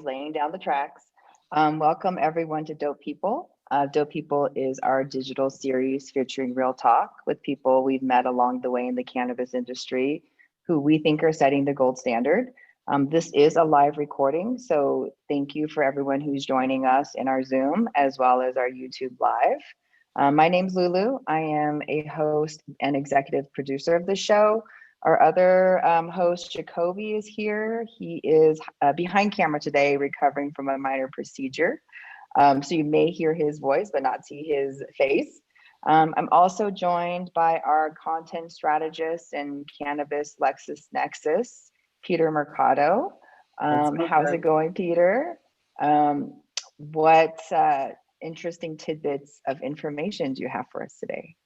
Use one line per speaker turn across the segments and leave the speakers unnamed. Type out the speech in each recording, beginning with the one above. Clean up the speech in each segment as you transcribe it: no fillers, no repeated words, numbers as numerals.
laying down the tracks. Welcome everyone to Dope People. Dope People is our digital series featuring real talk with people we've met along the way in the cannabis industry who we think are setting the gold standard. This is a live recording, so thank you for everyone who's joining us in our Zoom as well as our YouTube Live. My name's Lulu. I am a host and executive producer of the show. Our other host, Jacoby, is here. He is behind camera today, recovering from a minor procedure. So you may hear his voice, but not see his face. I'm also joined by our content strategist and cannabis LexisNexis, Peter Mercado. How's it going, Peter? What interesting tidbits of information do you have for us today?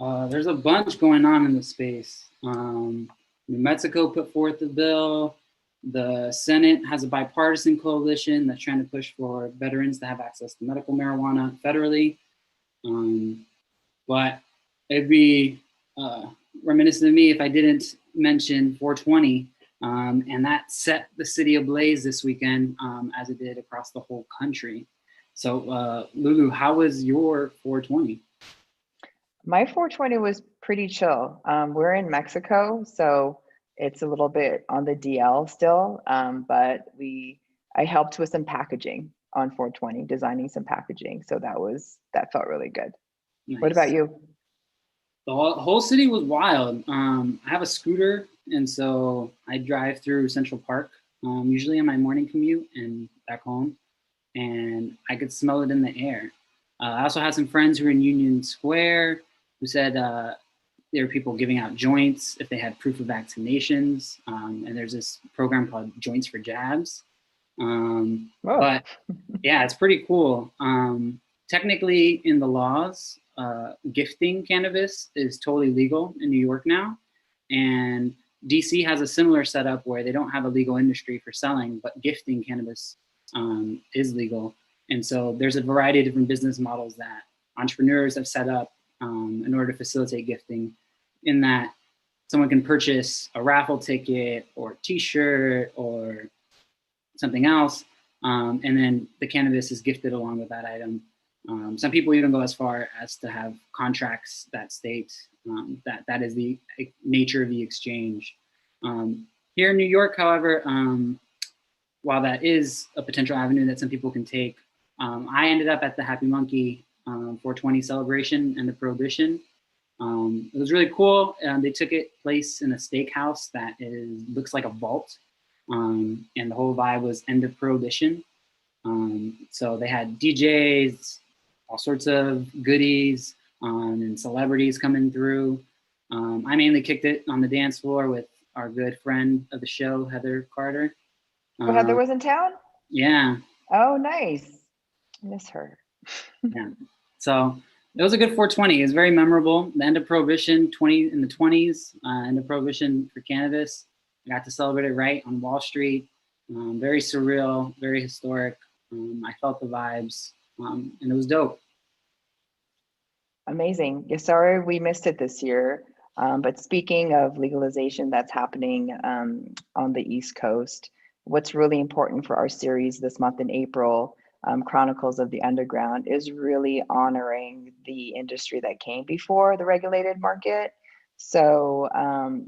There's a bunch going on in the space. New Mexico put forth a bill. The Senate has a bipartisan coalition that's trying to push for veterans to have access to medical marijuana federally. But it'd be reminiscent of me if I didn't mention 420. And that set the city ablaze this weekend, as it did across the whole country. So Lulu, how was your 420?
My 420 was pretty chill. We're in Mexico, so it's a little bit on the DL still, but I helped with some packaging on 420, designing some packaging. So that felt really good. Nice. What about you?
The whole city was wild. I have a scooter, and so I drive through Central Park, usually on my morning commute and back home, and I could smell it in the air. I also had some friends who were in Union Square who said there were people giving out joints if they had proof of vaccinations. And there's this program called Joints for Jabs. But yeah, it's pretty cool. Technically in the laws, gifting cannabis is totally legal in New York now. And DC has a similar setup where they don't have a legal industry for selling, but gifting cannabis is legal. And so there's a variety of different business models that entrepreneurs have set up in order to facilitate gifting, in that someone can purchase a raffle ticket or a t-shirt or something else, and then the cannabis is gifted along with that item. Some people even go as far as to have contracts that state that is the nature of the exchange. Here in New York, however, while that is a potential avenue that some people can take, I ended up at the Happy Monkey 420 celebration and the Prohibition. It was really cool. They took it place in a steakhouse that looks like a vault, and the whole vibe was end of Prohibition. So they had DJs, all sorts of goodies, and celebrities coming through. I mainly kicked it on the dance floor with our good friend of the show, Heather Carter.
Oh, Heather was in town?
Yeah.
Oh, nice. Miss her.
Yeah. So it was a good 420. It was very memorable. The end of Prohibition, in the 20s, end of Prohibition for cannabis. I got to celebrate it right on Wall Street. Very surreal, very historic. I felt the vibes, and it was dope.
Amazing. Yeah, sorry we missed it this year. But speaking of legalization that's happening on the East Coast, what's really important for our series this month in April, Chronicles of the Underground, is really honoring the industry that came before the regulated market. So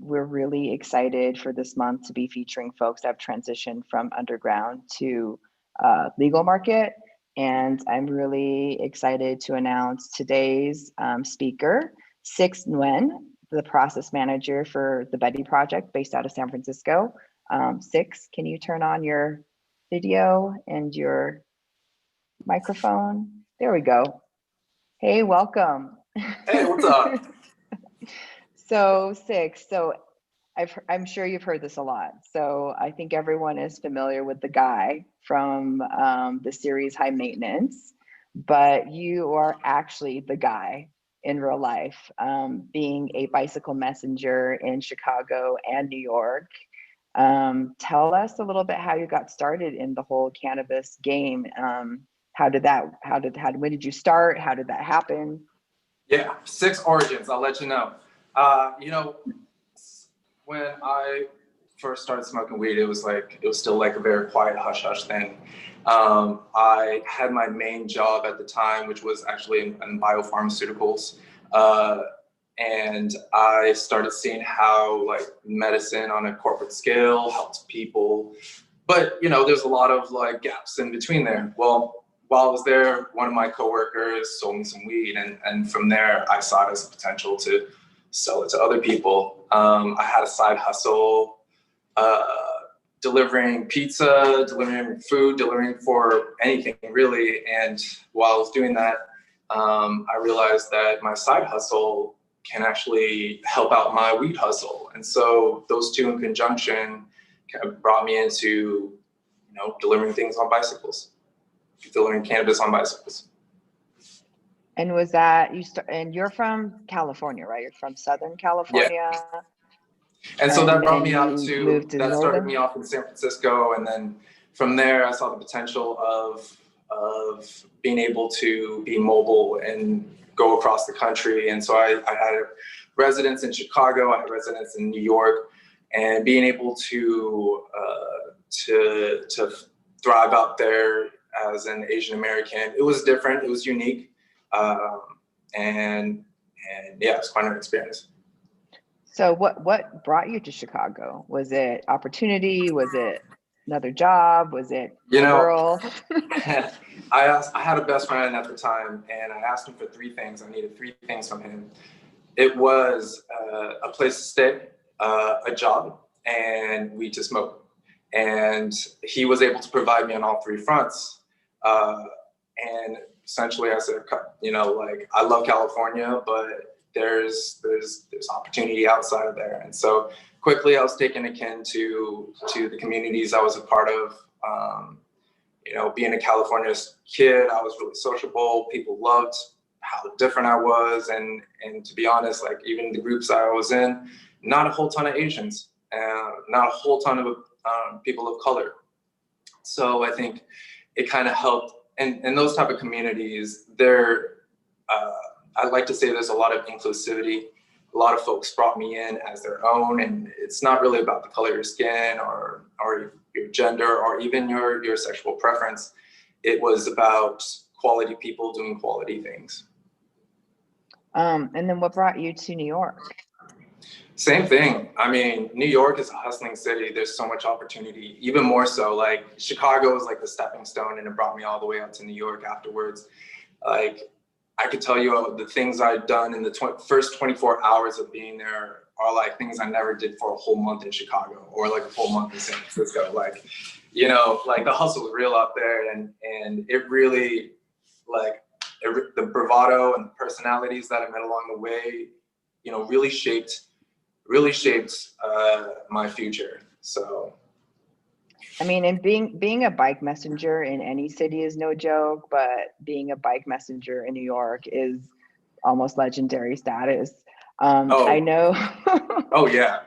we're really excited for this month to be featuring folks that have transitioned from underground to legal market. And I'm really excited to announce today's speaker, Six Nguyen, the process manager for the Betty Project based out of San Francisco. Six, can you turn on your video and your microphone? There we go. Hey, welcome.
Hey, what's up?
So Six, I'm sure you've heard this a lot. So I think everyone is familiar with the guy from the series High Maintenance, but you are actually the guy in real life, being a bicycle messenger in Chicago and New York. Tell us a little bit how you got started in the whole cannabis game. When did you start? How did that happen?
Yeah, Six origins, I'll let you know. When I first started smoking weed, it was still like a very quiet hush hush thing. I had my main job at the time, which was actually in biopharmaceuticals. And I started seeing how like medicine on a corporate scale helps people. But, you know, there's a lot of like gaps in between there. Well, while I was there, one of my coworkers sold me some weed. And from there, I saw it as a potential to sell it to other people. I had a side hustle, delivering pizza, delivering food, delivering for anything really. And while I was doing that, I realized that my side hustle can actually help out my weed hustle. And so those two in conjunction kind of brought me into, you know, delivering things on bicycles, delivering cannabis on bicycles.
And was that and you're from California, right? You're from Southern California.
Yeah. And so that brought me out
to
that started me off in San Francisco. And then from there, I saw the potential of being able to be mobile and go across the country. And so I had a residence in Chicago, I had a residence in New York, and being able to thrive out there as an Asian American, it was different, it was unique. And yeah, it was quite an experience.
So what brought you to Chicago? Was it opportunity? Was it another job? Was it a girl?
I had a best friend at the time, and I asked him for three things. I needed three things from him. It was a place to stay, a job, and weed to smoke. And he was able to provide me on all three fronts. And essentially, I said, you know, like, I love California, but there's opportunity outside of there. And so quickly I was taken akin to the communities I was a part of. You know, being a California kid, I was really sociable. People loved how different I was. And to be honest, like even the groups I was in, not a whole ton of Asians, not a whole ton of people of color. So I think it kind of helped. And those type of communities, I'd like to say there's a lot of inclusivity. A lot of folks brought me in as their own, and it's not really about the color of your skin or your gender or even your sexual preference. It was about quality people doing quality things.
And then what brought you to New York?
Same thing. I mean, New York is a hustling city. There's so much opportunity, even more so. Like Chicago was like the stepping stone, and it brought me all the way out to New York afterwards. Like I could tell you the things I'd done in the first 24 hours of being there are like things I never did for a whole month in Chicago or like a full month in San Francisco. Like, you know, like the hustle is real out there, and it really, like the bravado and the personalities that I met along the way, you know, really shaped my future. So,
I mean, and being a bike messenger in any city is no joke, but being a bike messenger in New York is almost legendary status. I know.
Oh yeah.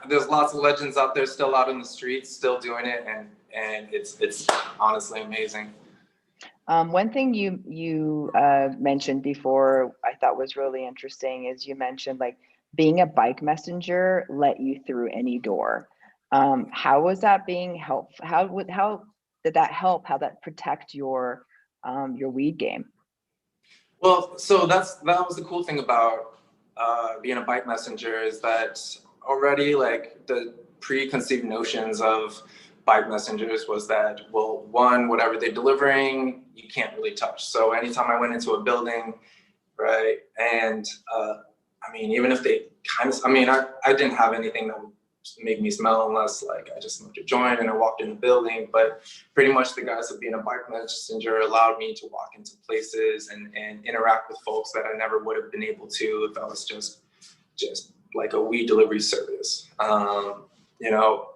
There's lots of legends out there still out in the streets, still doing it, and it's honestly amazing.
One thing you mentioned before I thought was really interesting is you mentioned like being a bike messenger let you through any door. How was that being helpful? How did that help? How that protect your weed game?
Well, so that was the cool thing about being a bike messenger, is that already like the preconceived notions of bike messengers was that, well, one, whatever they're delivering, you can't really touch. So anytime I went into a building, right, and I mean, even if they I didn't have anything that would make me smell unless like I just smoked a joint and I walked in the building. But pretty much the guys of being a bike messenger allowed me to walk into places and interact with folks that I never would have been able to if I was just like a weed delivery service. You know,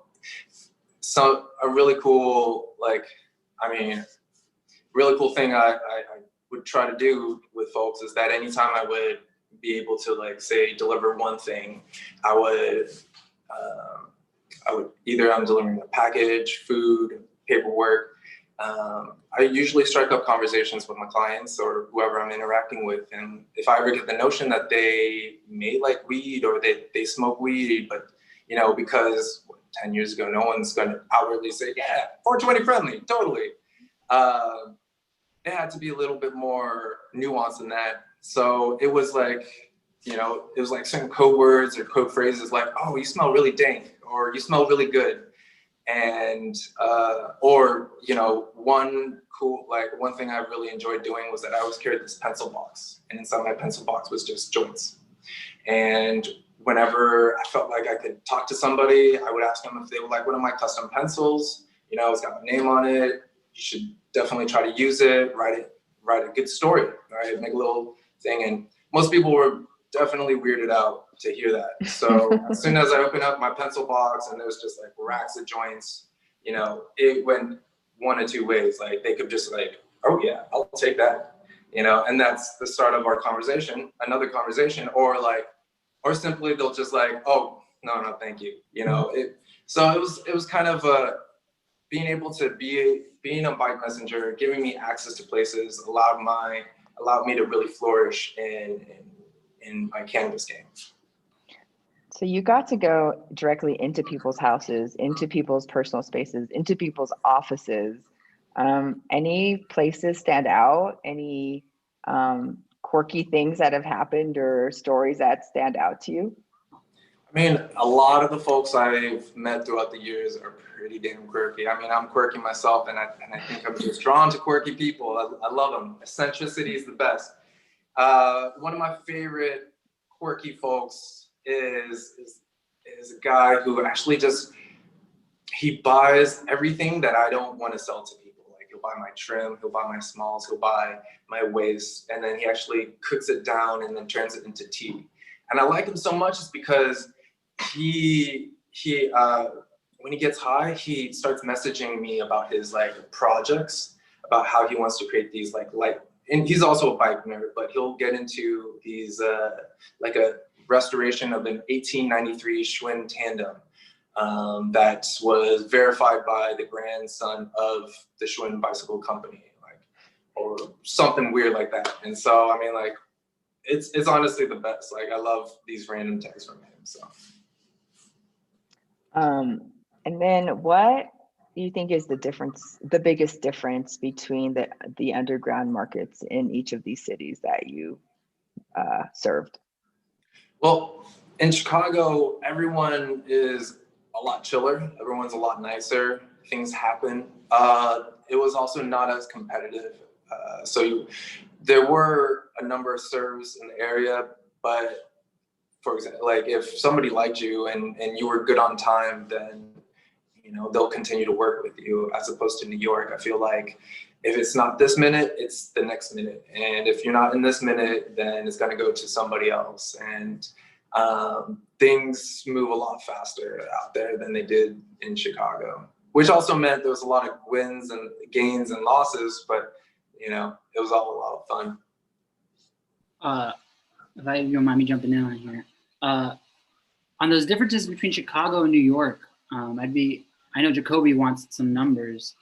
so a really cool really cool thing I would try to do with folks is that anytime I would be able to like say deliver one thing, I would either I'm delivering a package, food, paperwork. I usually strike up conversations with my clients or whoever I'm interacting with, and if I ever get the notion that they may like weed or they smoke weed, but you know, because 10 years ago, no one's going to outwardly say, yeah, 420 friendly, totally. It had to be a little bit more nuanced than that. So it was like, you know, it was like certain code words or code phrases like, oh, you smell really dank, or you smell really good. And, or, you know, one thing I really enjoyed doing was that I always carried this pencil box, and inside my pencil box was just joints. And whenever I felt like I could talk to somebody, I would ask them if they would like one of my custom pencils. You know, it's got my name on it. You should definitely try to use it, write a good story, right? Make a little thing. And most people were definitely weirded out to hear that. So as soon as I opened up my pencil box and there was just like racks of joints, you know, it went one of two ways. Like they could just like, oh yeah, I'll take that, you know, and that's the start of our conversation, another conversation, or simply they'll just like, oh, no, thank you. You know, so it was kind of being able to being a bike messenger, giving me access to places allowed me to really flourish in my cannabis game.
So you got to go directly into people's houses, into people's personal spaces, into people's offices. Any places stand out? Any quirky things that have happened or stories that stand out to you?
I mean, a lot of the folks I've met throughout the years are pretty damn quirky. I mean, I'm quirky myself, and I think I'm just drawn to quirky people. I love them. Eccentricity is the best. One of my favorite quirky folks is a guy who actually he buys everything that I don't want to sell to people. Like he'll buy my trim, he'll buy my smalls, he'll buy my waste, and then he actually cooks it down and then turns it into tea. And I like him so much is because he when he gets high, he starts messaging me about his like projects, about how he wants to create these and he's also a bike nerd, but he'll get into these like a restoration of an 1893 Schwinn tandem that was verified by the grandson of the Schwinn bicycle company, or something weird like that. And so, I mean, like, it's honestly the best. Like, I love these random texts from him. So.
And then what do you think is the biggest difference between the underground markets in each of these cities that you served?
Well, in Chicago, everyone is a lot chiller. Everyone's a lot nicer. Things happen. It was also not as competitive. There were a number of serves in the area, but for example, like if somebody liked you and you were good on time, then you know they'll continue to work with you. As opposed to New York, I feel like if it's not this minute, it's the next minute, and if you're not in this minute, then it's going to go to somebody else. And things move a lot faster out there than they did in Chicago, which also meant there was a lot of wins and gains and losses, but you know it was all a lot of fun.
If you don't mind me jumping in on here, on those differences between Chicago and New York, I know Jacoby wants some numbers.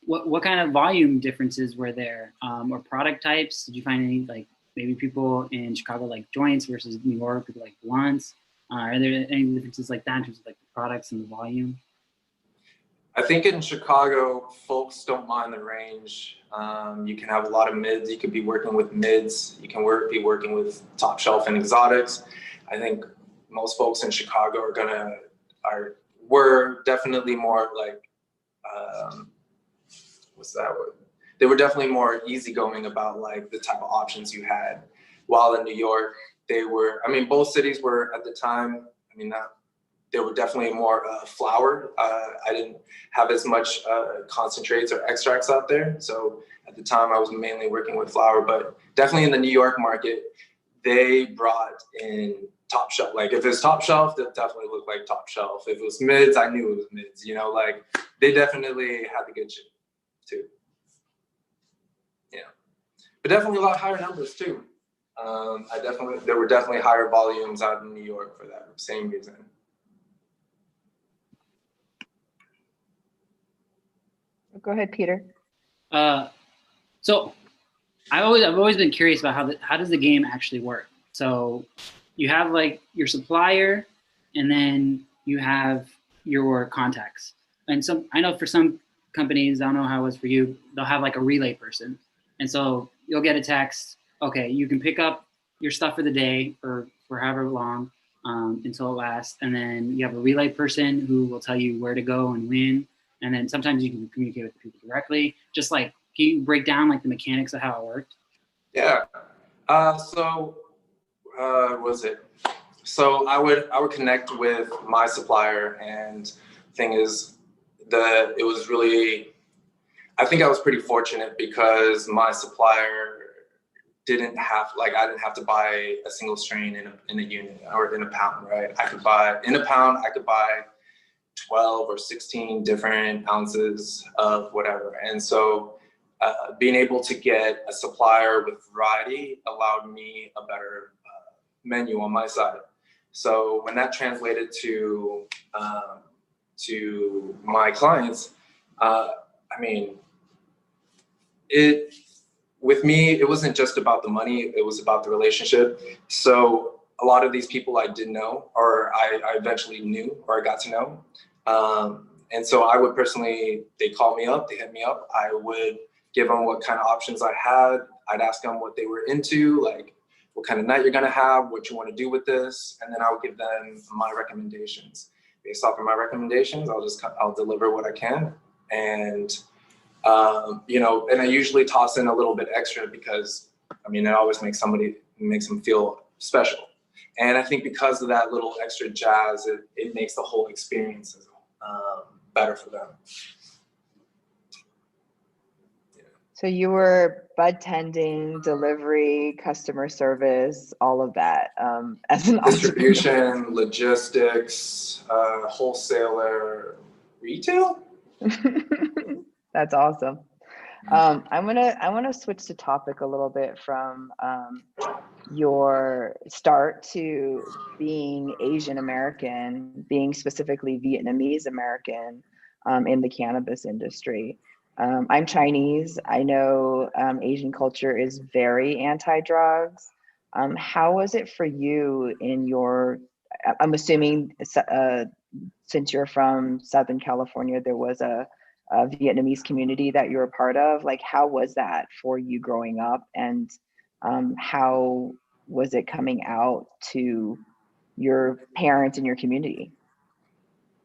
What kind of volume differences were there, or product types? Did you find any, like maybe people in Chicago like joints versus New York people like blunts? Are there any differences like that in terms of like the products and the volume?
I think in Chicago, folks don't mind the range. You can have a lot of mids. You could be working with mids. You can be working with top shelf and exotics. I think most folks in Chicago were definitely more like, what's that word? They were definitely more easygoing about like the type of options you had. While in New York, both cities were at the time, they were definitely more flower. I didn't have as much concentrates or extracts out there. So at the time I was mainly working with flower, but definitely in the New York market, they brought in top shelf. Like if it's top shelf, that definitely looked like top shelf. If it was mids, I knew it was mids, you know, like they definitely had the good shit too. Yeah, but definitely a lot higher numbers too. There were definitely higher volumes out in New York for that same reason.
Go ahead, Peter.
So I've always been curious about how does the game actually work? So you have like your supplier, and then you have your contacts. And I know for some companies, I don't know how it was for you, they'll have like a relay person. And so you'll get a text, okay, you can pick up your stuff for the day or for however long until it lasts. And then you have a relay person who will tell you where to go and when. And then sometimes you can communicate with the people directly. Just like, can you break down like the mechanics of how it worked?
Yeah. Was it? So I would connect with my supplier, and thing is, it was really, I think I was pretty fortunate because my supplier didn't have, like, I didn't have to buy a single strain in a unit or in a pound, right? In a pound, I could buy 12 or 16 different ounces of whatever. And so being able to get a supplier with variety allowed me a better menu on my side. So when that translated to my clients, with me, it wasn't just about the money, it was about the relationship. So a lot of these people I didn't know, or I eventually knew, or I got to know. And so I would personally, they call me up, they hit me up. I would give them what kind of options I had. I'd ask them what they were into, like what kind of night you're gonna have, what you wanna do with this. And then I would give them my recommendations. Based off of my recommendations, I'll deliver what I can. And and I usually toss in a little bit extra because, it always makes them feel special. And I think because of that little extra jazz, it makes the whole experience better for them. Yeah.
So you were bud tending, delivery, customer service, all of that as an
distribution, logistics, wholesaler, retail.
That's awesome. I want to switch the topic a little bit from your start to being Asian American, being specifically Vietnamese American in the cannabis industry. I'm Chinese. I know Asian culture is very anti-drugs. How was it for you in your, I'm assuming since you're from Southern California, there was a Vietnamese community that you're a part of. Like, how was that for you growing up, and how was it coming out to your parents and your community?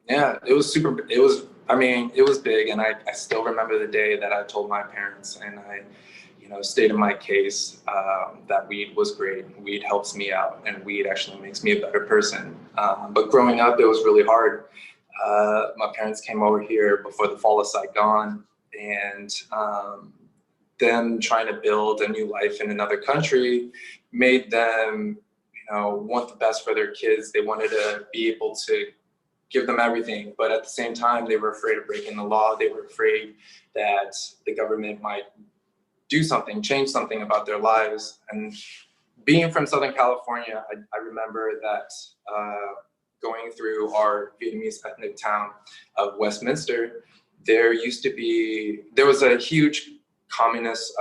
Yeah, it was it was big, and I still remember the day that I told my parents, and I stated my case that weed was great. Weed helps me out, and weed actually makes me a better person. But growing up, it was really hard. My parents came over here before the fall of Saigon, and them trying to build a new life in another country made them, want the best for their kids. They wanted to be able to give them everything, but at the same time, they were afraid of breaking the law. They were afraid that the government might do something, change something about their lives. And being from Southern California, I remember that going through our Vietnamese ethnic town of Westminster, there was a huge communist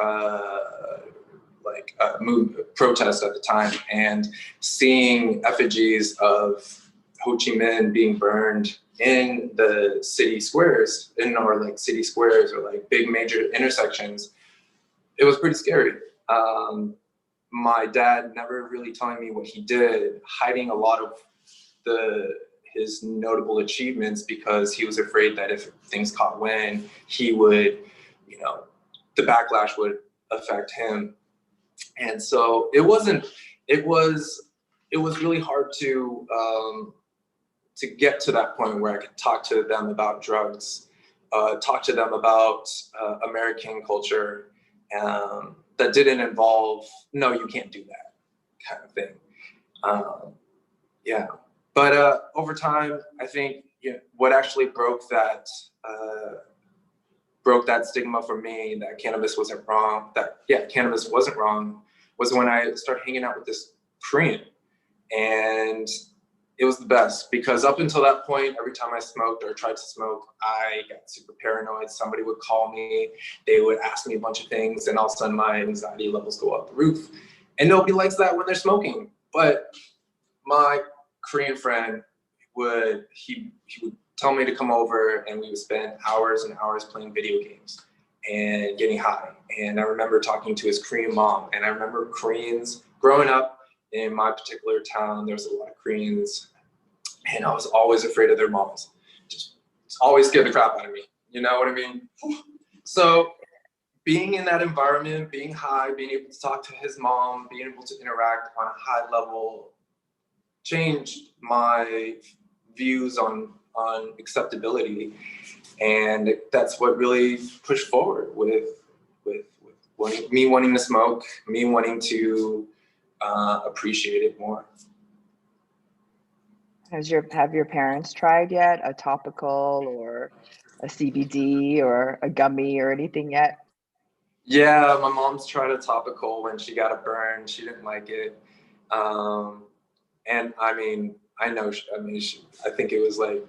protest at the time, and seeing effigies of Ho Chi Minh being burned in the city squares, city squares or like big major intersections, it was pretty scary. My dad never really telling me what he did, hiding a lot of his notable achievements because he was afraid that if things caught wind, he would, the backlash would affect him. And so it was really hard to get to that point where I could talk to them about drugs, talk to them about American culture that didn't involve, no, you can't do that kind of thing. Yeah. But over time, I think what actually broke that stigma for me that cannabis wasn't wrong, cannabis wasn't wrong, was when I started hanging out with this Korean. And it was the best, because up until that point, every time I smoked or tried to smoke, I got super paranoid. Somebody would call me, they would ask me a bunch of things, and all of a sudden my anxiety levels go up the roof. And nobody likes that when they're smoking. But my Korean friend would tell me to come over, and we would spend hours and hours playing video games and getting high. And I remember talking to his Korean mom, and I remember Koreans growing up in my particular town. There was a lot of Koreans, and I was always afraid of their moms. Just always scared the crap out of me. You know what I mean? So being in that environment, being high, being able to talk to his mom, being able to interact on a high level changed my views on acceptability. And that's what really pushed forward with me wanting to smoke, me wanting to appreciate it more.
Have your parents tried yet a topical or a CBD or a gummy or anything yet?
Yeah, my mom's tried a topical when she got a burn. She didn't like it. And I mean, I think it was like,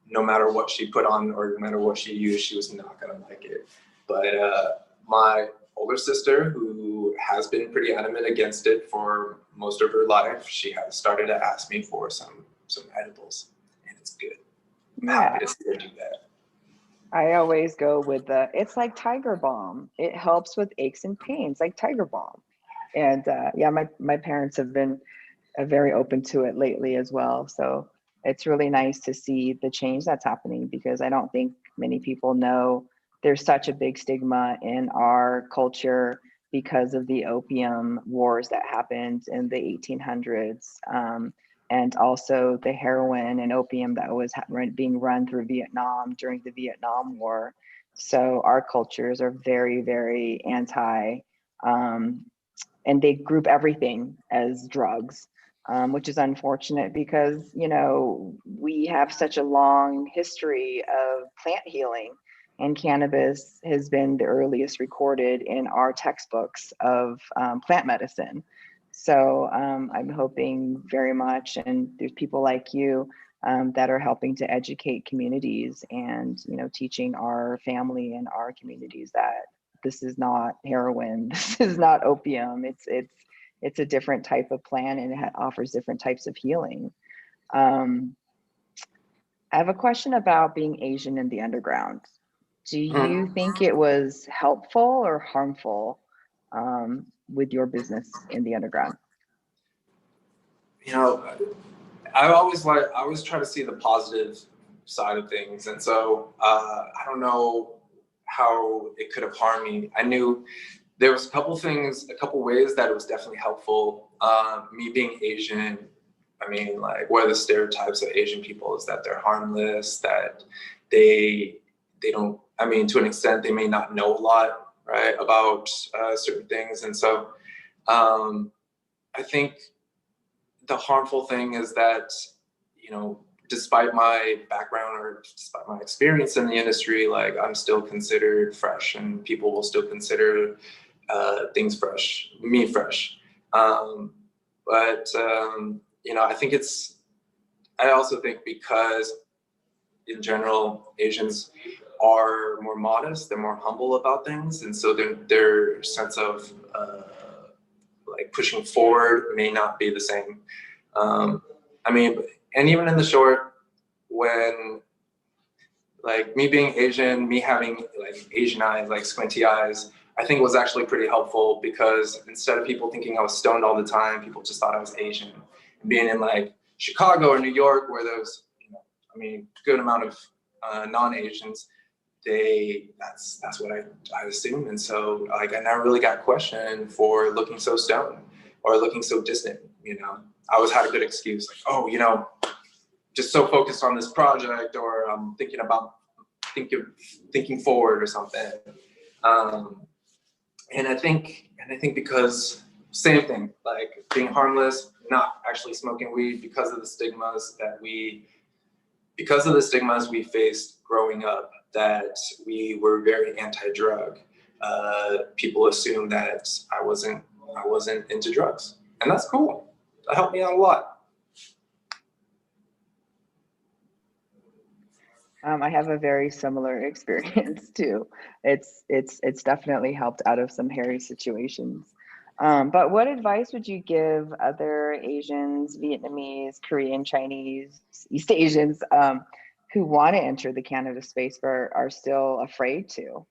no matter what she put on or no matter what she used, she was not gonna like it. But my older sister, who has been pretty adamant against it for most of her life, she has started to ask me for some edibles, and it's good. I'm happy to see her do that.
I always go with it's like Tiger Balm. It helps with aches and pains, like Tiger Balm. And yeah, my parents have been very open to it lately as well. So it's really nice to see the change that's happening, because I don't think many people know there's such a big stigma in our culture because of the opium wars that happened in the 1800s. And also the heroin and opium that was being run through Vietnam during the Vietnam War. So our cultures are very, very anti, and they group everything as drugs, which is unfortunate because, you know, we have such a long history of plant healing, and cannabis has been the earliest recorded in our textbooks of plant medicine. So I'm hoping very much, and there's people like you that are helping to educate communities and, you know, teaching our family and our communities that this is not heroin, this is not opium. It's a different type of plant, and it offers different types of healing. I have a question about being Asian in the underground. Do you think it was helpful or harmful with your business in the underground?
You know, I always try to see the positive side of things, and so I don't know how it could have harmed me. I knew there was a couple ways that it was definitely helpful. Me being Asian, I mean, like, one of the stereotypes of Asian people is that they're harmless, that they don't, I mean, to an extent, they may not know a lot, right, about certain things. And so I think the harmful thing is that, you know, despite my background or despite my experience in the industry, like, I'm still considered fresh, and people will still consider things fresh, me fresh. But you know, I also think because in general, Asians are more modest, they're more humble about things. And so their sense of like pushing forward may not be the same. I mean, and even in the short, when, like, me being Asian, me having like Asian eyes, like squinty eyes, I think it was actually pretty helpful, because instead of people thinking I was stoned all the time, people just thought I was Asian. And being in like Chicago or New York, where there's, you know, I mean, good amount of non-Asians, that's what I assume. And so, like, I never really got questioned for looking so stoned or looking so distant. You know, I always had a good excuse, like, oh, you know, just so focused on this project, or I'm thinking forward or something. And I think because same thing, like being harmless, not actually smoking weed, because of the stigmas we faced growing up, that we were very anti-drug. People assume that I wasn't into drugs, and that's cool. That helped me out a lot.
I have a very similar experience too. It's definitely helped out of some hairy situations. But what advice would you give other Asians, Vietnamese, Korean, Chinese, East Asians who want to enter the cannabis space but are still afraid to?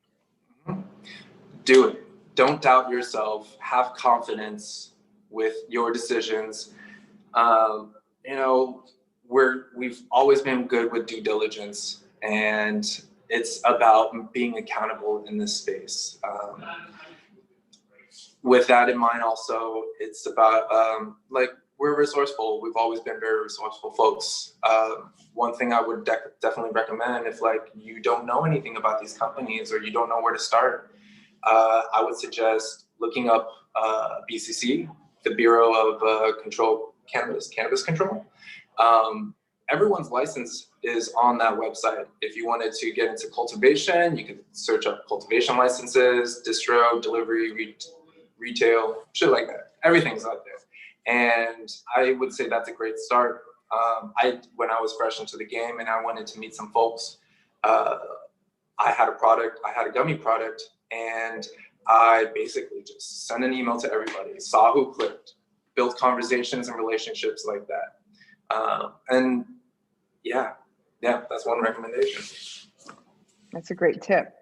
Do it. Don't doubt yourself. Have confidence with your decisions. You know, we've always been good with due diligence, and it's about being accountable in this space. With that in mind, also, it's about like, we're resourceful. We've always been very resourceful folks. One thing I would definitely recommend, if like you don't know anything about these companies or you don't know where to start, I would suggest looking up BCC, the Bureau of Cannabis Control. Everyone's license is on that website. If you wanted to get into cultivation, you could search up cultivation licenses, distro, delivery, retail, shit like that. Everything's out there. And I would say that's a great start. When I was fresh into the game and I wanted to meet some folks, I had a gummy product, and I basically just sent an email to everybody, saw who clicked, built conversations and relationships like that. And yeah, that's one recommendation.
That's a great tip.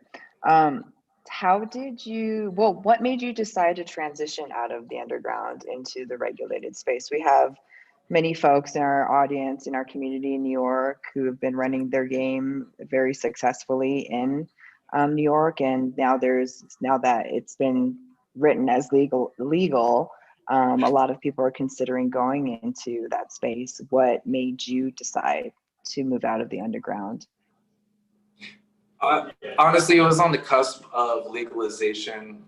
What made you decide to transition out of the underground into the regulated space? We have many folks in our audience, in our community in New York, who have been running their game very successfully in New York, and now that it's been written as legal, a lot of people are considering going into that space. What made you decide to move out of the underground?
Honestly, it was on the cusp of legalization.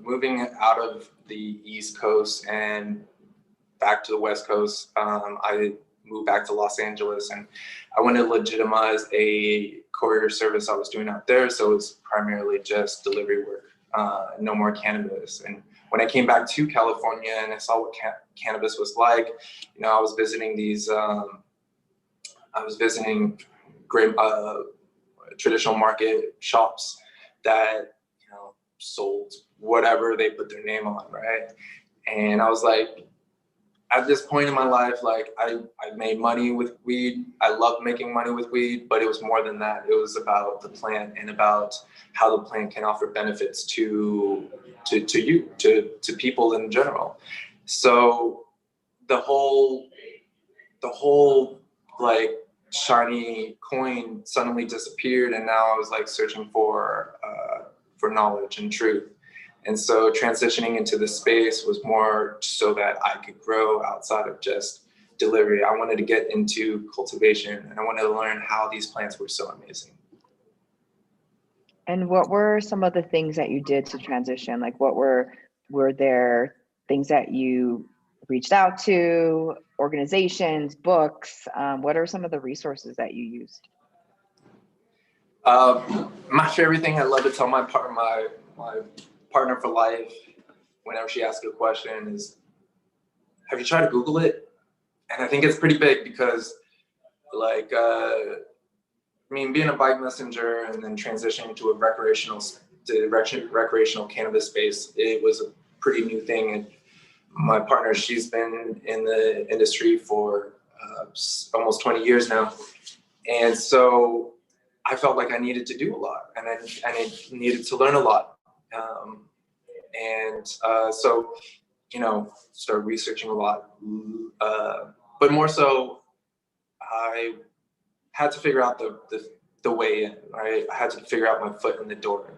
Moving out of the East Coast and back to the West Coast, I moved back to Los Angeles, and I wanted to legitimize a courier service I was doing out there. So it was primarily just delivery work, no more cannabis. And when I came back to California and I saw what cannabis was like, you know, I was visiting great traditional market shops that, you know, sold whatever they put their name on, right? And I was like, at this point in my life, like I made money with weed. I loved making money with weed, but it was more than that. It was about the plant and about how the plant can offer benefits to people in general. So the whole like shiny coin suddenly disappeared, and now I was like searching for knowledge and truth. And so transitioning into the space was more so that I could grow outside of just delivery. I wanted to get into cultivation, and I wanted to learn how these plants were so amazing.
And what were some of the things that you did to transition? Like, what were there things that you reached out to, organizations, books? What are some of the resources that you used?
My favorite thing I love to tell my partner for life, whenever she asks a question, is, have you tried to Google it? And I think it's pretty big because, like, I mean, being a bike messenger and then transitioning to a recreational cannabis space, it was a pretty new thing. And my partner, she's been in the industry for almost 20 years now. And so I felt like I needed to do a lot, and I needed to learn a lot. So, you know, started researching a lot, but more so, I had to figure out the way in, right? I had to figure out my foot in the door.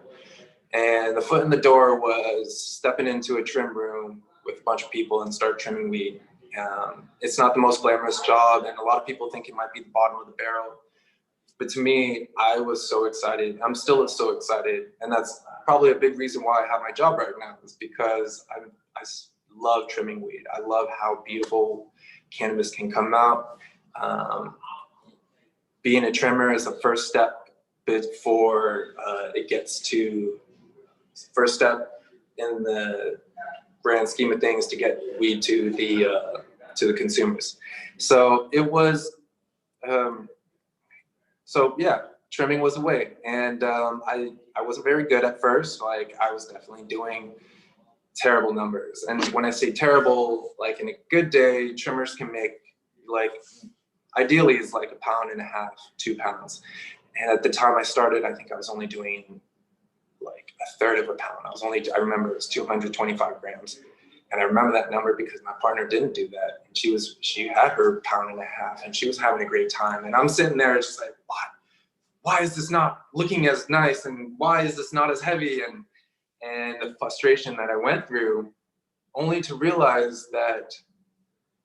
And the foot in the door was stepping into a trim room with a bunch of people and start trimming weed. It's not the most glamorous job, and a lot of people think it might be the bottom of the barrel. But to me, I was so excited. I'm still so excited. And that's probably a big reason why I have my job right now, is because I love trimming weed. I love how beautiful cannabis can come out. Being a trimmer is the first step before it gets to first step in the grand scheme of things to get weed to the consumers. So it was, so yeah, trimming was a way. And I wasn't very good at first. Like, I was definitely doing terrible numbers. And when I say terrible, like in a good day, trimmers can make like ideally is like 1.5 pounds, 2 pounds. And at the time I started, I think I was only doing like 1/3 of a pound. I remember it was 225 grams. And I remember that number because my partner didn't do that. And she had her 1.5 pounds and she was having a great time. And I'm sitting there just like, why is this not looking as nice? And why is this not as heavy? And the frustration that I went through, only to realize that,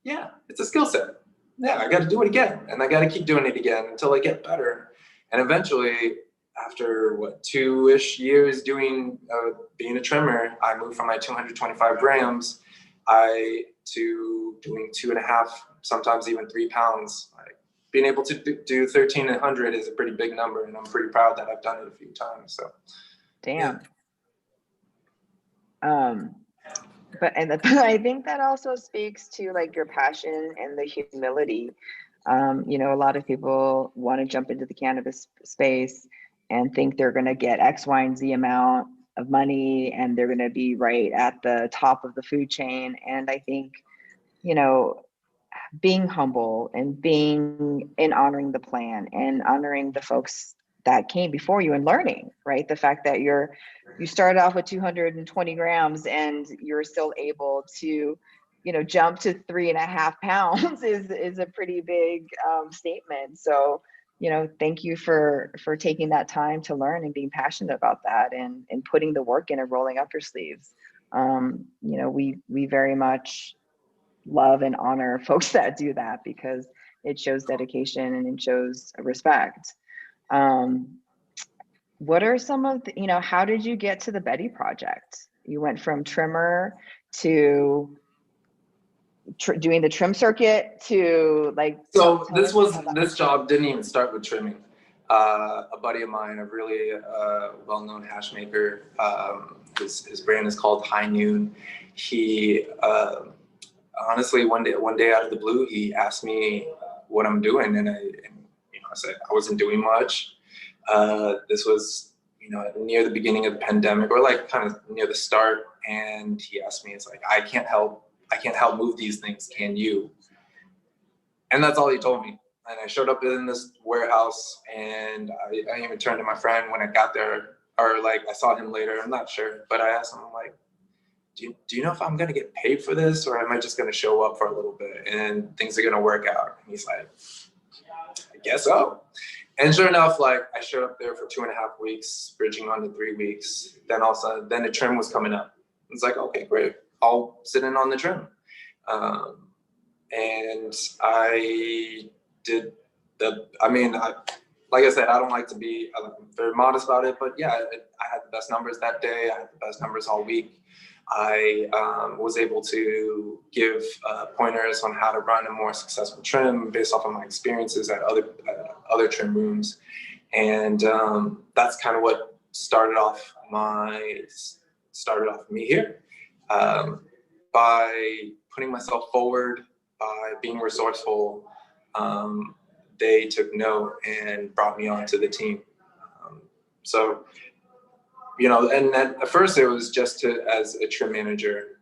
yeah, it's a skill set. Yeah, I got to do it again. And I got to keep doing it again until I get better. And eventually, after 2-ish years doing being a trimmer, I moved from my 225 grams to doing 2.5, sometimes even 3 pounds. Like, being able to do 1,300 is a pretty big number, and I'm pretty proud that I've done it a few times. So,
damn. Yeah. But I think that also speaks to like your passion and the humility. You know, a lot of people want to jump into the cannabis space and think they're going to get X, Y, and Z amount of money and they're going to be right at the top of the food chain. And I think, you know, being humble and honoring the plan and honoring the folks that came before you and learning, right? The fact that you started off with 220 grams and you're still able to, you know, jump to 3.5 pounds is a pretty big statement. So, you know, thank you for taking that time to learn and being passionate about that and putting the work in and rolling up your sleeves. You know, we very much love and honor folks that do that because it shows dedication and it shows respect. What are some of the, you know, how did you get to the Betty Project? You went from trimmer to doing the trim circuit to like.
So this job didn't even start with trimming. A buddy of mine, a really well-known hash maker, his brand is called High Noon. He honestly one day out of the blue, he asked me what I'm doing, and you know, I said I wasn't doing much. This was, you know, near the beginning of the pandemic, or like kind of near the start, and he asked me, it's like, I can't help move these things, can you? And that's all he told me. And I showed up in this warehouse, and I even turned to my friend when I got there, or like I saw him later, I'm not sure, but I asked him, I'm like, do you know if I'm gonna get paid for this, or am I just gonna show up for a little bit and things are gonna work out? And he's like, I guess so. And sure enough, like I showed up there for 2.5 weeks, bridging on to 3 weeks. Then also, then the trim was coming up. It's like, okay, great, I'll sit in on the trim. And I did like I said, I don't like to be I'm very modest about it, but yeah, I had the best numbers that day. I had the best numbers all week. I was able to give pointers on how to run a more successful trim based off of my experiences at other trim rooms. And that's kind of what started off me here. By putting myself forward, by being resourceful, they took note and brought me onto the team. So, you know, and at first it was just as a trim manager.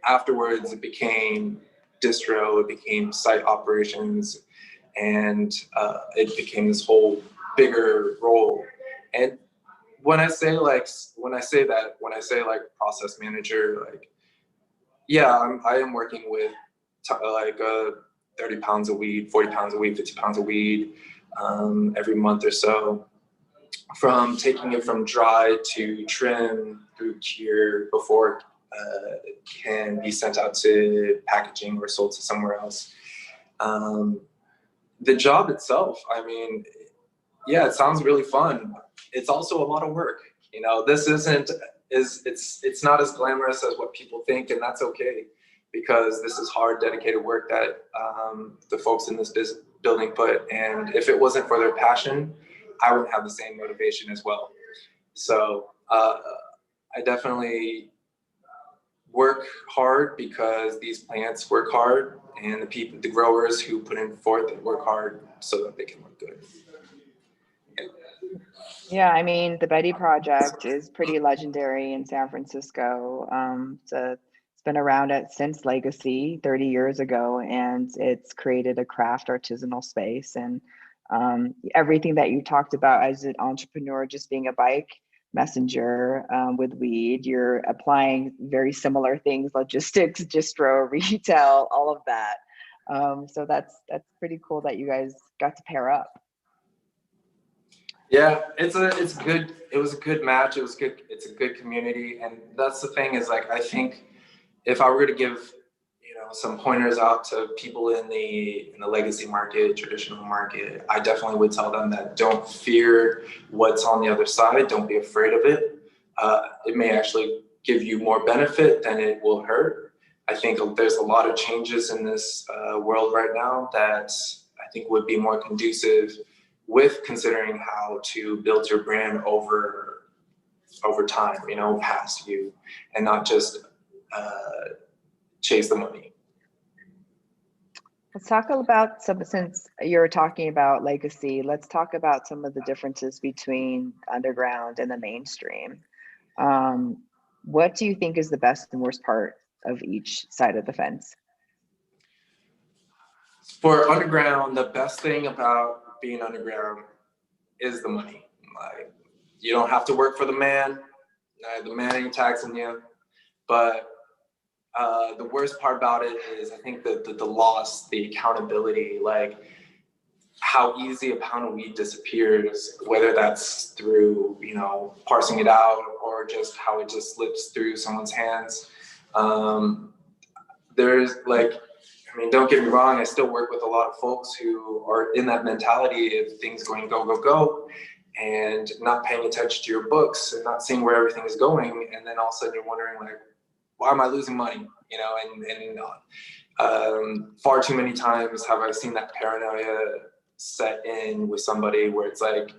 Afterwards, it became distro, it became site operations, and it became this whole bigger role. And when I say process manager, like, yeah, I am working with 30 pounds of weed, 40 pounds of weed, 50 pounds of weed every month or so. From taking it from dry to trim through cure before it can be sent out to packaging or sold to somewhere else. The job itself, I mean, yeah, it sounds really fun. It's also a lot of work. You know, this it's not as glamorous as what people think, and that's okay, because this is hard, dedicated work that the folks in this building put. And if it wasn't for their passion, I would have the same motivation as well. So I definitely work hard because these plants work hard, and the growers who put in forth work hard so that they can look good.
Yeah, I mean, the Betty Project is pretty legendary in San Francisco. It's It's been around since Legacy 30 years ago, and it's created a craft artisanal space. And everything that you talked about as an entrepreneur, just being a bike messenger with weed, you're applying very similar things: logistics, distro, retail, all of that. So that's pretty cool that you guys got to pair up.
Yeah, it's good. It was a good match. It was good. It's a good community, and that's the thing is like I think if I were to give some pointers out to people in the legacy market, traditional market, I definitely would tell them that don't fear what's on the other side. Don't be afraid of it. It may actually give you more benefit than it will hurt. I think there's a lot of changes in this world right now that I think would be more conducive with considering how to build your brand over time, past you, and not just chase the money.
Let's talk about since you're talking about legacy, let's talk about some of the differences between underground and the mainstream. What do you think is the best and worst part of each side of the fence?
For underground, the best thing about being underground is the money. Like, you don't have to work for the man. The man ain't taxing you. But the worst part about it is I think that the loss, the accountability, like how easy a pound of weed disappears, whether that's through, parsing it out or just how it just slips through someone's hands. There's don't get me wrong, I still work with a lot of folks who are in that mentality of things going go, go, go, and not paying attention to your books and not seeing where everything is going. And then all of a sudden you're wondering, like, why am I losing money? Far too many times have I seen that paranoia set in with somebody where it's like,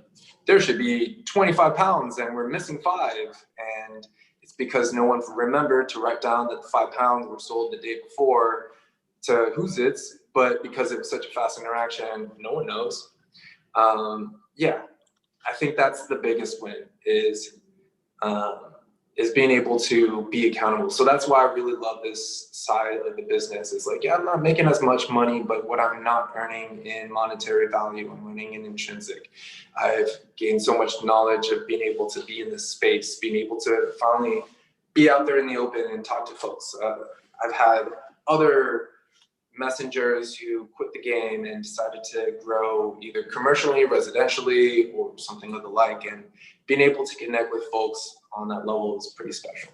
there should be 25 pounds and we're missing 5. And it's because no one remembered to write down that the 5 pounds were sold the day before to who's it's, but because it was such a fast interaction, no one knows. Yeah, I think that's the biggest win is being able to be accountable. So that's why I really love this side of the business. It's like, yeah, I'm not making as much money, but what I'm not earning in monetary value, I'm earning in intrinsic. I've gained so much knowledge of being able to be in this space, being able to finally be out there in the open and talk to folks. I've had other messengers who quit the game and decided to grow either commercially, residentially, or something of the like. And being able to connect with folks on that level is pretty special.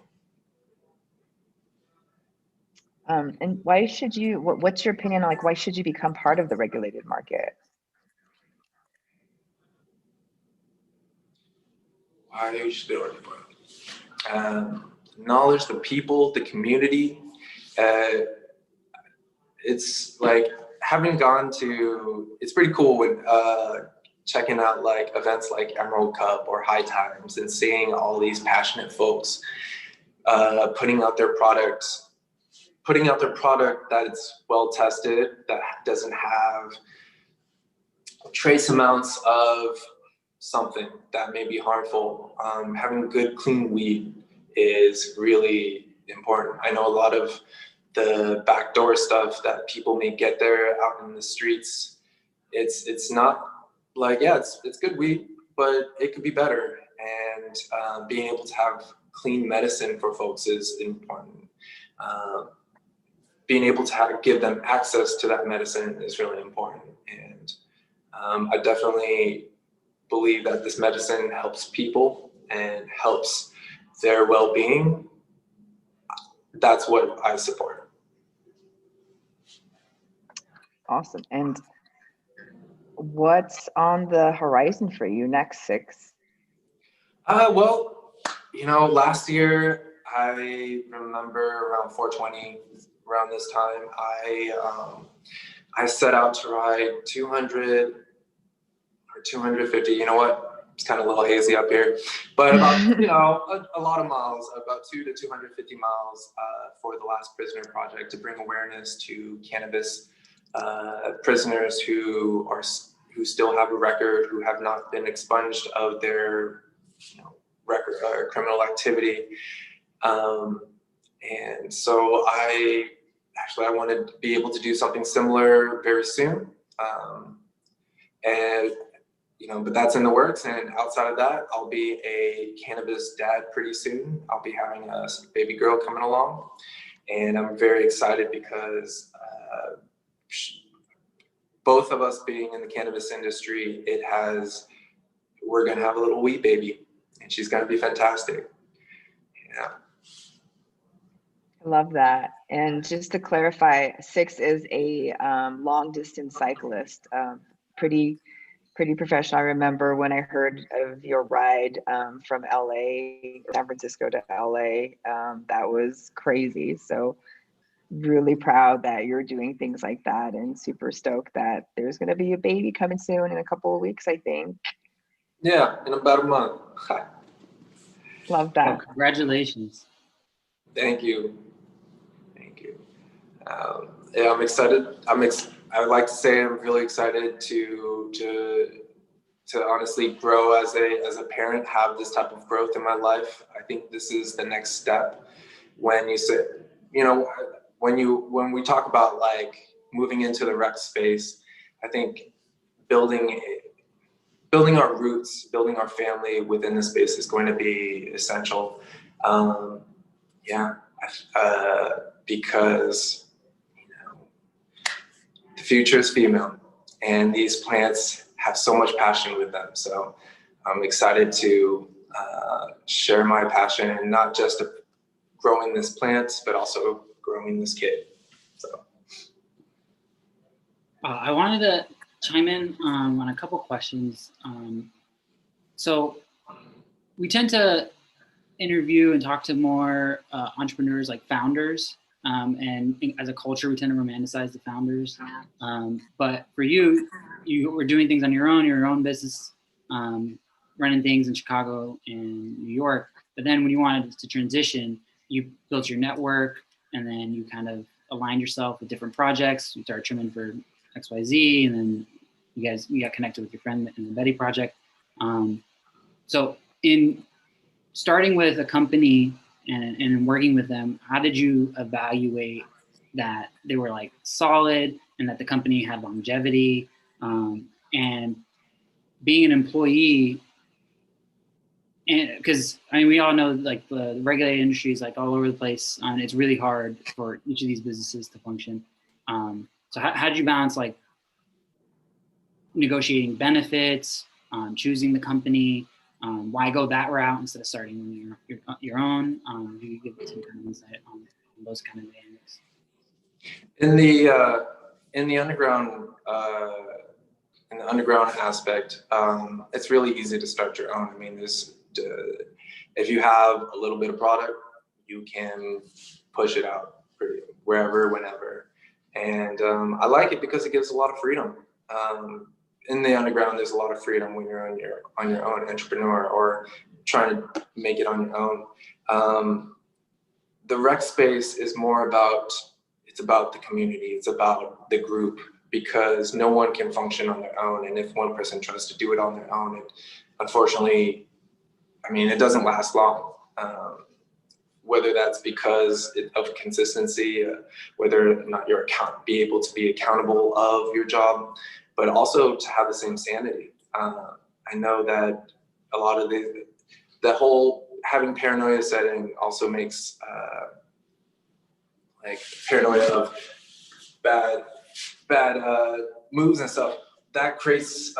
And why should you, what's your opinion on, like, why should you become part of the regulated market?
Why you should do it? Knowledge, the people, the community. It's like having gone to, it's pretty cool when checking out like events like Emerald Cup or High Times and seeing all these passionate folks putting out their product that it's well tested, that doesn't have trace amounts of something that may be harmful. Having good, clean weed is really important. I know a lot of the backdoor stuff that people may get there out in the streets. It's not like, yeah, it's good weed, but it could be better. And being able to have clean medicine for folks is important. Being able to give them access to that medicine is really important. And I definitely believe that this medicine helps people and helps their well-being. That's what I support.
Awesome. And what's on the horizon for you next, Six?
Well, last year, I remember around 420, around this time, I set out to ride 200 or 250. You know what? It's kind of a little hazy up here, but about, a lot of miles, about 200 to 250 miles for the Last Prisoner Project to bring awareness to cannabis prisoners who still have a record, who have not been expunged of their record criminal activity. And so I wanted to be able to do something similar very soon. And, but that's in the works. And outside of that, I'll be a cannabis dad pretty soon. I'll be having a baby girl coming along. And I'm very excited because both of us being in the cannabis industry, we're going to have a little wee baby, and she's going to be fantastic. Yeah.
I love that. And just to clarify, Six is a long distance cyclist, pretty professional. I remember when I heard of your ride from LA, San Francisco to LA, that was crazy. So really proud that you're doing things like that, and super stoked that there's going to be a baby coming soon in a couple of weeks, I think.
Yeah, in about a month.
Love that.
Well, congratulations.
Thank you. Yeah, I'm excited. I would like to say I'm really excited to honestly grow as a parent, have this type of growth in my life. I think this is the next step. When you say, when we talk about like moving into the rec space, I think building our roots, building our family within the space is going to be essential. Because the future is female, and these plants have so much passion with them. So I'm excited to share my passion, and not just growing this plant, but also growing this kid. So
I wanted to chime in on a couple questions. So we tend to interview and talk to more entrepreneurs, like founders. And as a culture, we tend to romanticize the founders. But for you were doing things on your own business, running things in Chicago and New York. But then when you wanted to transition, you built your network, and then you kind of aligned yourself with different projects. You started trimming for XYZ, and then you got connected with your friend in the Betty Project. So in starting with a company and working with them, how did you evaluate that they were like solid and that the company had longevity? And being an employee, and because I mean, we all know like the regulated industry is like all over the place, and it's really hard for each of these businesses to function. So how did you balance like negotiating benefits, choosing the company? Why go that route instead of starting your own? Do you give some kind of insight on those kind of dynamics?
In the underground aspect, it's really easy to start your own. I mean, if you have a little bit of product, you can push it out wherever, whenever. And I like it because it gives a lot of freedom. In the underground, there's a lot of freedom when you're on your own entrepreneur or trying to make it on your own. The rec space is more about the community. It's about the group, because no one can function on their own. And if one person tries to do it on their own, unfortunately, I mean, it doesn't last long. Whether that's because of consistency, whether or not you're be able to be accountable of your job, but also to have the same sanity. I know that a lot of the whole having paranoia setting also makes like paranoia of bad moves and stuff. That creates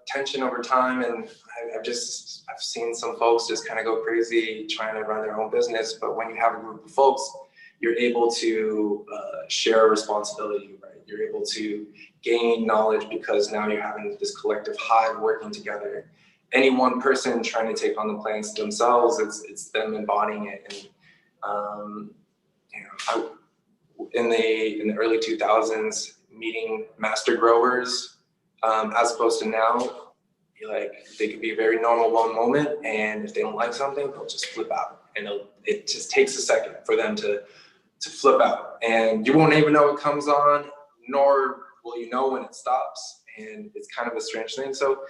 tension over time, and I've seen some folks just kind of go crazy trying to run their own business. But when you have a group of folks, you're able to share responsibility, right? You're able to gain knowledge because now you're having this collective hive working together. Any one person trying to take on the plants themselves, it's them embodying it. And in the early 2000s, meeting master growers, as opposed to now, they could be very normal one moment, and if they don't like something, they'll just flip out, and it just takes a second for them to flip out, and you won't even know it comes on, nor will you know when it stops, and it's kind of a strange thing. So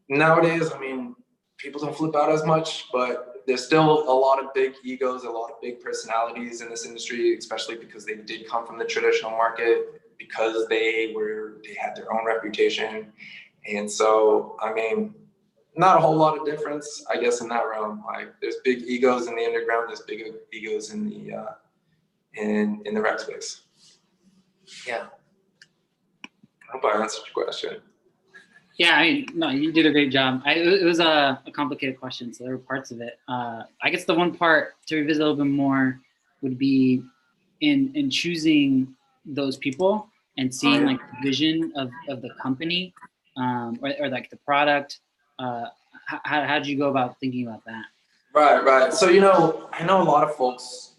nowadays, I mean, people don't flip out as much, but there's still a lot of big egos, a lot of big personalities in this industry, especially because they did come from the traditional market, because they had their own reputation. And so, I mean, not a whole lot of difference, I guess, in that realm. Like, there's big egos in the underground, there's big egos in the rec space. Yeah. I hope I answered your question.
Yeah, I mean, no, you did a great job. It was a complicated question, so there were parts of it. I guess the one part to revisit a little bit more would be in choosing those people and seeing like the vision of the company, or like the product. How did you go about thinking about that?
Right. So, I know a lot of folks,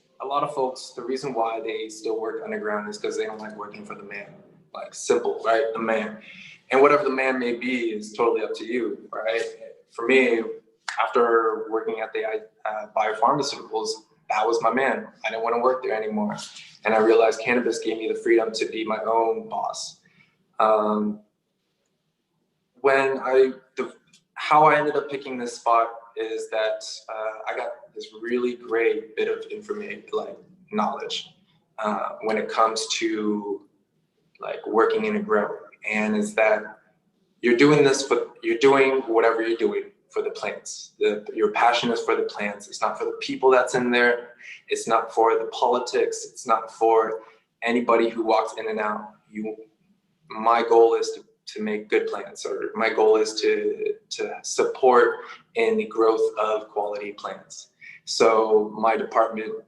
the reason why they still work underground is because they don't like working for the man. Like, simple, right? The man. And whatever the man may be is totally up to you, right? For me, after working at the Biopharmaceuticals, that was my man. I didn't want to work there anymore. And I realized cannabis gave me the freedom to be my own boss. How I ended up picking this spot is that I got this really great bit of information, like knowledge, when it comes to like working in a grow. And is that you're doing whatever you're doing for the plants. Your passion is for the plants. It's not for the people that's in there. It's not for the politics. It's not for anybody who walks in and out. My goal is to make good plants, or my goal is to support in the growth of quality plants. So my department,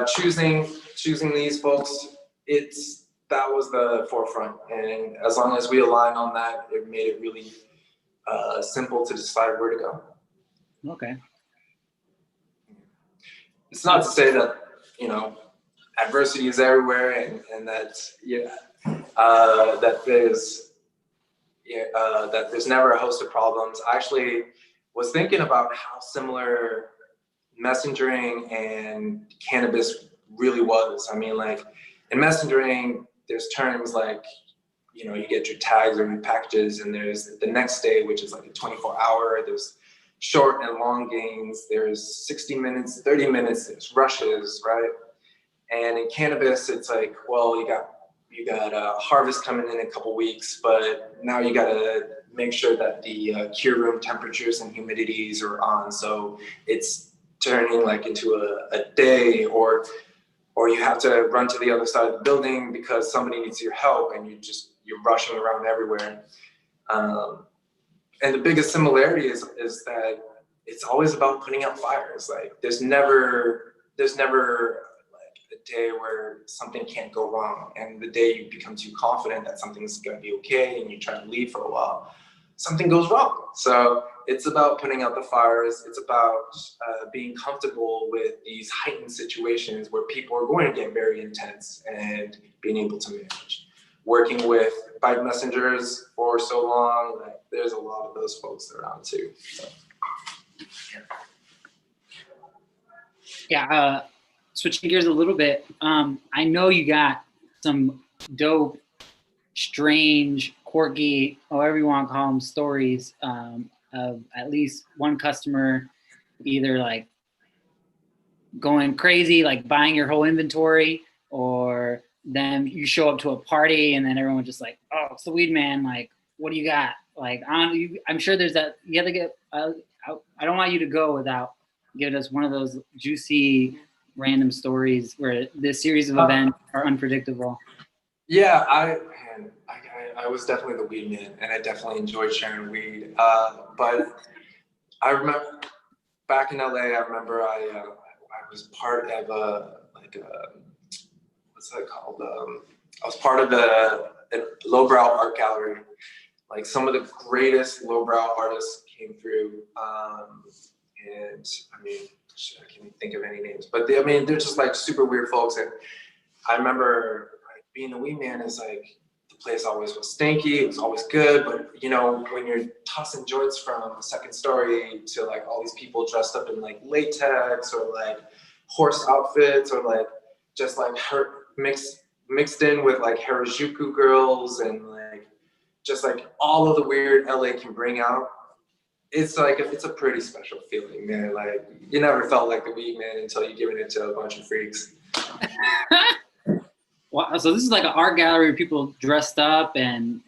choosing these folks, that was the forefront. And as long as we align on that, it made it really simple to decide where to go.
Okay.
It's not to say that, adversity is everywhere and that, that there's never a host of problems. I actually was thinking about how similar messengering and cannabis really was. I mean, like, in messengering, there's terms like, you get your tags or your packages, and there's the next day, which is like a 24-hour. There's short and long gains. There's 60 minutes, 30 minutes. There's rushes, right? And in cannabis, it's like, well, you got a harvest coming in a couple weeks, but now you got to make sure that the cure room temperatures and humidities are on. So it's turning like into a day, or you have to run to the other side of the building because somebody needs your help, and you're rushing around everywhere. And the biggest similarity is that it's always about putting out fires. Like, there's never like a day where something can't go wrong. And the day you become too confident that something's gonna be okay and you try to leave for a while, something goes wrong. So it's about putting out the fires. It's about being comfortable with these heightened situations where people are going to get very intense, and being able to manage. Working with bike messengers for so long, like, there's a lot of those folks around too. So,
Yeah. Switching gears a little bit. I know you got some dope, strange, quirky, however you want to call them, stories of at least one customer either like going crazy, like buying your whole inventory, or then you show up to a party and then everyone's just like, oh, it's the weed man. Like, what do you got? Like, I'm sure there's that. You have to get. I don't want you to go without giving us one of those juicy, random stories where this series of events are unpredictable.
Yeah, I was definitely the weed man, and I definitely enjoyed sharing weed. But I remember back in LA, I remember I was part of what's that called? I was part of the lowbrow art gallery. Like, some of the greatest lowbrow artists came through, and I mean, I can't even think of any names, but they're just like super weird folks. And I remember, like, being the weed man is like, the place always was stinky. It was always good, but when you're tossing joints from the second story to like all these people dressed up in like latex or like horse outfits, or like just like mixed in with like Harajuku girls, and like just like all of the weird LA can bring out, it's like, it's a pretty special feeling, man. Like, you never felt like the weed man until you give it to a bunch of freaks.
Wow, so this is like an art gallery where people dressed up and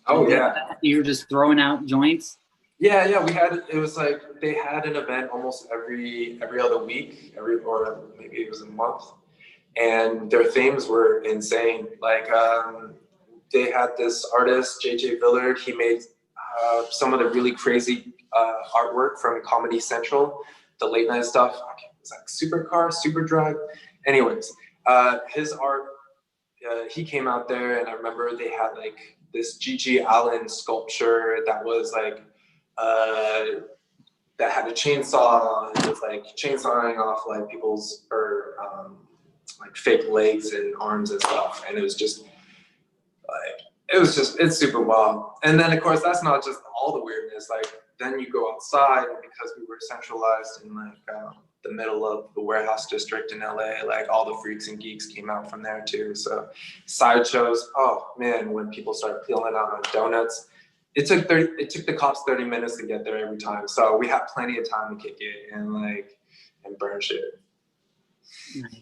Oh yeah,
you were just throwing out joints.
yeah. It was like they had an event almost every other week, or maybe it was a month, and their themes were insane. Like they had this artist, JJ Villard. He made some of the really crazy artwork from Comedy Central, the late night stuff. It was like Supercar, Superdrug. Anyways, his art, he came out there, and I remember they had like this G.G. Allen sculpture that was like, that had a chainsaw, and it was like chainsawing off like people's, or like fake legs and arms and stuff. And it was just like, it's super wild. And then of course, that's not just all the weirdness. Like then you go outside, and because we were centralized in like the middle of the warehouse district in LA, like all the freaks and geeks came out from there too. So sideshows, oh man, when people started peeling out on donuts, it took the cops 30 minutes to get there every time. So we had plenty of time to kick it and burn shit.
Nice.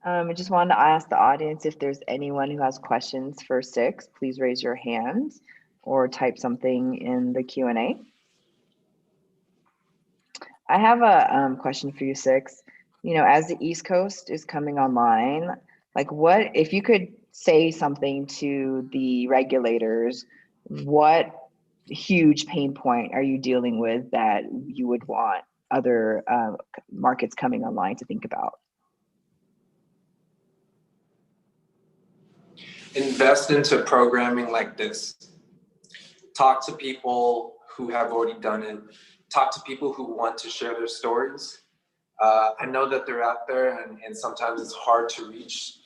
I just wanted to ask the audience if there's anyone who has questions for Six, please raise your hand or type something in the Q&A. I have a question for you, Six. You know, as the East Coast is coming online, like what, if you could say something to the regulators, what huge pain point are you dealing with that you would want other markets coming online to think about?
Invest into programming like this. Talk to people who have already done it. Talk to people who want to share their stories. I know that they're out there, and sometimes it's hard to reach.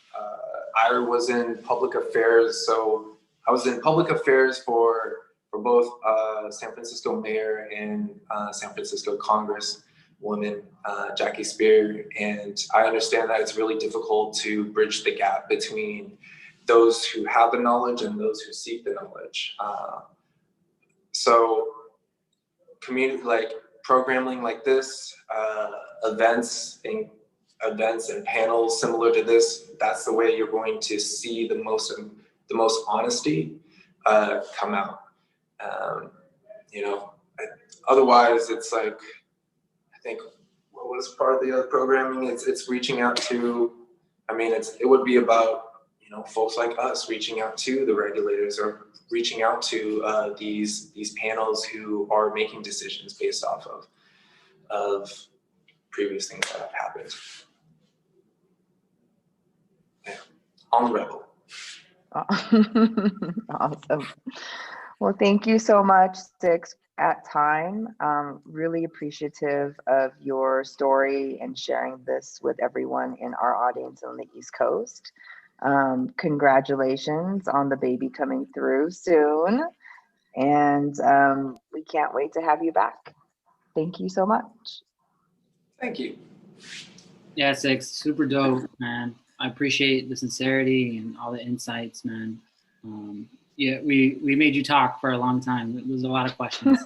I was in public affairs, so I was in public affairs for both San Francisco mayor and San Francisco Congresswoman Jackie Spear, and I understand that it's really difficult to bridge the gap between those who have the knowledge and those who seek the knowledge. So community, like programming like this, events and panels similar to this, that's the way you're going to see the most honesty come out. You know, otherwise it's like, I think what was part of the other programming, it's reaching out to, I mean, it would be about, you know, folks like us reaching out to the regulators, or reaching out to these panels who are making decisions based off of previous things that have happened. Yeah. On the rebel.
Awesome. Well, thank you so much, Six, at time. Really appreciative of your story and sharing this with everyone in our audience on the East Coast. Congratulations on the baby coming through soon. And we can't wait to have you back. Thank you so much.
Thank you.
Yeah, Six, super dope, man. I appreciate the sincerity and all the insights, man. Yeah, we made you talk for a long time. There was a lot of questions.